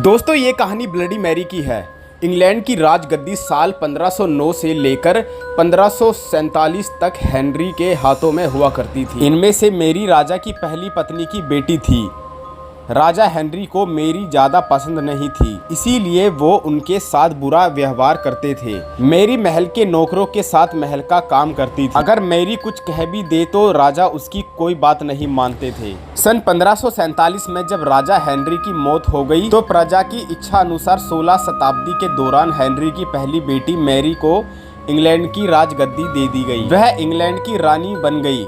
दोस्तों ये कहानी ब्लडी मैरी की है। इंग्लैंड की राजगद्दी साल 1509 से लेकर 1547 तक हेनरी के हाथों में हुआ करती थी। इनमें से मेरी राजा की पहली पत्नी की बेटी थी। राजा हेनरी को मेरी ज़्यादा पसंद नहीं थी, इसीलिए वो उनके साथ बुरा व्यवहार करते थे। मेरी महल के नौकरों के साथ महल का काम करती थी। अगर मेरी कुछ कह भी दे तो राजा उसकी कोई बात नहीं मानते थे। सन 1547 में जब राजा हेनरी की मौत हो गई तो प्रजा की इच्छा अनुसार 16 शताब्दी के दौरान हेनरी की पहली बेटी मैरी को इंग्लैंड की राजगद्दी दे दी गई। वह इंग्लैंड की रानी बन गई।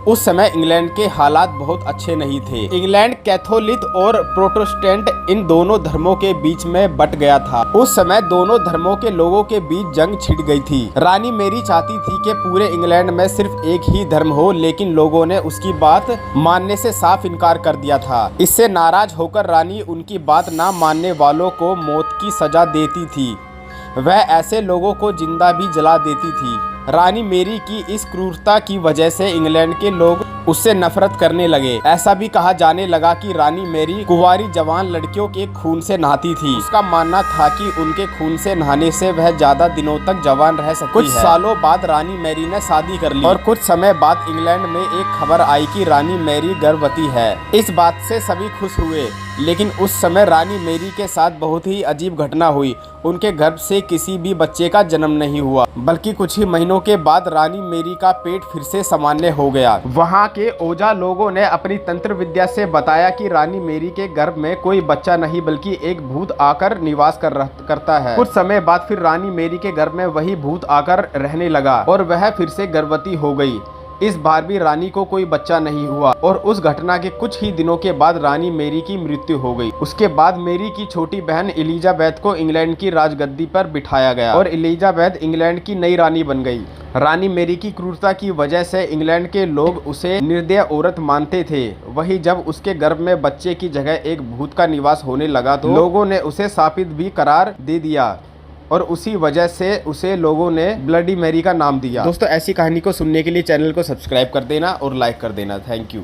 उस समय इंग्लैंड के हालात बहुत अच्छे नहीं थे। इंग्लैंड कैथोलिक और प्रोटेस्टेंट इन दोनों धर्मों के बीच में बट गया था। उस समय दोनों धर्मों के लोगों के बीच जंग छिड़ गई थी। रानी मेरी चाहती थी कि पूरे इंग्लैंड में सिर्फ एक ही धर्म हो, लेकिन लोगों ने उसकी बात मानने से साफ इनकार कर दिया था। इससे नाराज होकर रानी उनकी बात ना मानने वालों को मौत की सजा देती थी। वह ऐसे लोगों को जिंदा भी जला देती थी। रानी मेरी की इस क्रूरता की वजह से इंग्लैंड के लोग उससे नफरत करने लगे। ऐसा भी कहा जाने लगा कि रानी मेरी कुंवारी जवान लड़कियों के खून से नहाती थी। उसका मानना था कि उनके खून से नहाने से वह ज्यादा दिनों तक जवान रह सकती है। कुछ सालों बाद रानी मेरी ने शादी कर ली और कुछ समय बाद इंग्लैंड में एक खबर आई कि रानी मेरी गर्भवती है। इस बात से सभी खुश हुए, लेकिन उस समय रानी मेरी के साथ बहुत ही अजीब घटना हुई। उनके गर्भ से किसी भी बच्चे का जन्म नहीं हुआ, बल्कि कुछ ही महीनों के बाद रानी मेरी का पेट फिर से सामान्य हो गया। वहाँ के ओझा लोगों ने अपनी तंत्र विद्या से बताया कि रानी मेरी के गर्भ में कोई बच्चा नहीं बल्कि एक भूत आकर निवास करता है। कुछ समय बाद फिर रानी मेरी के गर्भ में वही भूत आकर रहने लगा और वह फिर से गर्भवती हो गई। इस बार भी रानी को कोई बच्चा नहीं हुआ और उस घटना के कुछ ही दिनों के बाद रानी मेरी की मृत्यु हो गई। उसके बाद मेरी की छोटी बहन एलिजाबेथ को इंग्लैंड की राजगद्दी पर बिठाया गया और एलिजाबेथ इंग्लैंड की नई रानी बन गई। रानी मेरी की क्रूरता की वजह से इंग्लैंड के लोग उसे निर्दय औरत मानते थे। वही जब उसके गर्भ में बच्चे की जगह एक भूत का निवास होने लगा तो लोगों ने उसे शापित भी करार दे दिया और उसी वजह से उसे लोगों ने ब्लडी मैरी का नाम दिया। दोस्तों ऐसी कहानी को सुनने के लिए चैनल को सब्सक्राइब कर देना और लाइक कर देना। Thank you.